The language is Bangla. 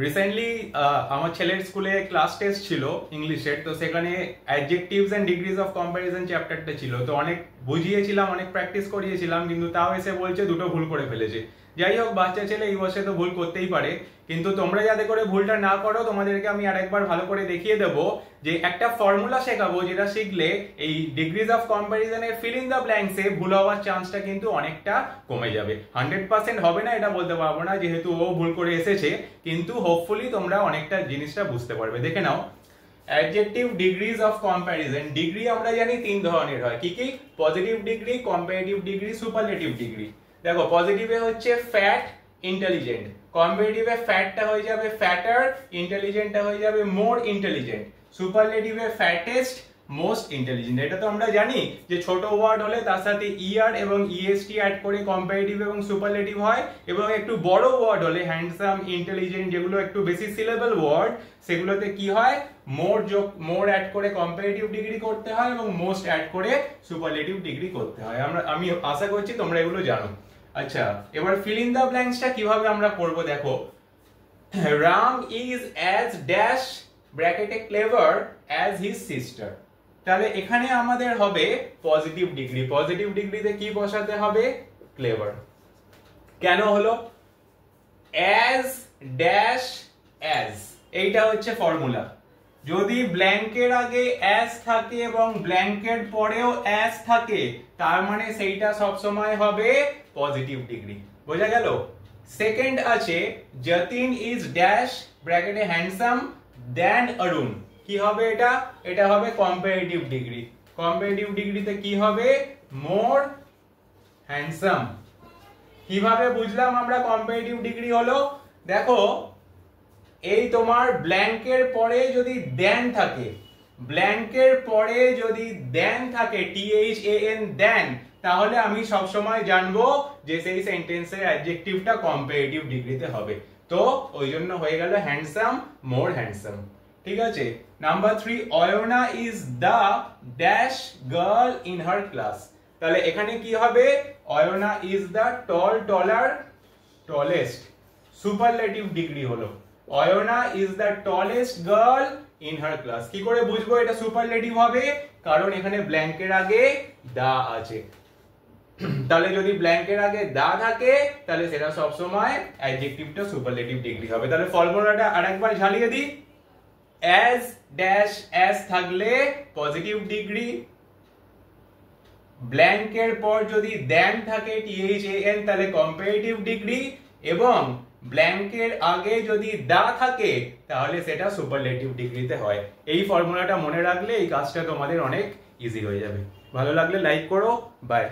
রিসেন্টলি আমার ছেলের স্কুলে ক্লাস টেস্ট ছিল ইংলিশের, তো সেখানে adjectives and degrees of comparison চ্যাপ্টারটা ছিল। তো অনেক বুঝিয়েছিলাম, অনেক প্র্যাকটিস করিয়েছিলাম, কিন্তু তাও এসে বলছে দুটো ভুল করে ফেলেছে। যাই হোক, বাচ্চা ছেলে এই বয়সে তো ভুল করতেই পারে, কিন্তু তোমরা যাতে করে ভুলটা না করো তোমাদেরকে আমি আরেকবার ভালো করে দেখিয়ে দেবো যে একটা ফর্মুলা শেখাবো, যেটা শিখলে এই ডিগ্রিজ অফ কম্প্যারিজনের ফিল ইন দ্য ব্ল্যাঙ্কসে ভুল হওয়ার চান্সটা কিন্তু অনেকটা কমে যাবে। 100% হবে না এটা বলতে পারবো না, যেহেতু ও ভুল করে এসেছে, কিন্তু হোপফুলি তোমরা অনেকটা জিনিসটা বুঝতে পারবে। দেখে নাও, adjective degrees of comparison. Degree আমরা জানি তিন ধরনের হয়, কি কি? Positive degree, comparative degree, superlative degree. দেখো, পজিটিভে হচ্ছে ফ্যাট, ইন্টেলিজেন্ট। কম্পারেটিভে ফ্যাটটা হয়ে যাবে ফ্যাটার, ইন্টেলিজেন্টটা হয়ে যাবে মোর ইন্টেলিজেন্ট। সুপারলেটিভে ফ্যাটেস্ট, মোস্ট ইন্টেলিজেন্ট। এটা তো আমরা জানি যে ছোট ওয়ার্ড হলে তার সাথে ইআর এবং ইএসটি অ্যাড করে কম্পারেটিভ এবং সুপারলেটিভ হয়, এবং একটু বড় ওয়ার্ড হলে হ্যান্ডসাম, ইন্টেলিজেন্ট, যেগুলো একটু বেশি সিলেবল ওয়ার্ড, সেগুলোতে কি হয়? মোর অ্যাড করে কম্পারেটিভ ডিগ্রি করতে হয় এবং মোস্ট অ্যাড করে সুপারলেটিভ ডিগ্রি করতে হয়। আমি আশা করছি তোমরা এগুলো জানো। আচ্ছা, এবার ফিল ইন দ্য ব্ল্যাঙ্কসটা কিভাবে আমরা করব দেখো। রাম ইজ অ্যাজ ড্যাশ ব্র্যাকেটে ক্লেভার অ্যাজ হিজ সিস্টার। তাহলে এখানে আমাদের হবে পজিটিভ ডিগ্রি। পজিটিভ ডিগ্রিতে কি বসাতে হবে? ক্লেভার। কেন হলো? অ্যাজ ড্যাশ অ্যাজ, এইটা হচ্ছে ফর্মুলা। যদি ব্ল্যাঙ্কের আগে অ্যাজ থাকে এবং ব্ল্যাঙ্কের পরেও অ্যাজ থাকে, তার মানে সেইটা সবসময় হবে পজিটিভ ডিগ্রি। বোঝা গেল? সেকেন্ড আছে যতীন ইজ ড্যাশ ব্র্যাকেটে হ্যান্ডসাম দেন অরুণ। কি হবে এটা? এটা হবে কম্পারেটিভ ডিগ্রি। কম্পারেটিভ ডিগ্রিতে কি হবে? মোর হ্যান্ডসাম। কিভাবে বুঝলাম আমরা কম্পারেটিভ ডিগ্রি হলো? দেখো, এই তোমার ব্ল্যাঙ্কের পরে যদি দেন থাকে, ব্ল্যাঙ্কের পরে যদি দেন থাকে, THAN দেন, তাহলে আমি সবসময় জানবো যে সেই সেন্টেন্সের অ্যাডজেক্টিভটা কম্পারেটিভ ডিগ্রিতে হবে। তো ওই জন্য হয়ে গেল হ্যান্ডসাম, মোর হ্যান্ডসাম। ঠিক আছে। Number 3, Ayna is the dash girl in her class. তাহলে এখানে কি হবে? Ayna is the taller, tallest. Superlative degree হলো Ayna is the tallest girl in her class. কি করে বুঝবো এটা সুপারলেটিভ হবে? কারণ এখানে ব্ল্যাঙ্কের আগে দা আছে। তাহলে যদি ব্ল্যাঙ্কের আগে দা থাকে, তাহলে সেটা সবসময় অ্যাডজেক্টিভটা সুপারলেটিভ ডিগ্রি হবে। তাহলে ফর্মুলাটা আরেকবার ঝালিয়ে দিই। অ্যাজ ড্যাশ অ্যাজ থাকলে পজিটিভ ডিগ্রি, ব্ল্যাঙ্কের পর যদি দেন থাকে THAN তাহলে কম্পারেটিভ ডিগ্রি, এবং ব্ল্যাঙ্কের আগে যদি দা থাকে তাহলে সেটা সুপারলেটিভ ডিগ্রিতে হয়। এই ফর্মুলাটা মনে রাখলে এই কাজটা তোমাদের অনেক ইজি হয়ে যাবে। ভালো লাগলে লাইক করো। বাই।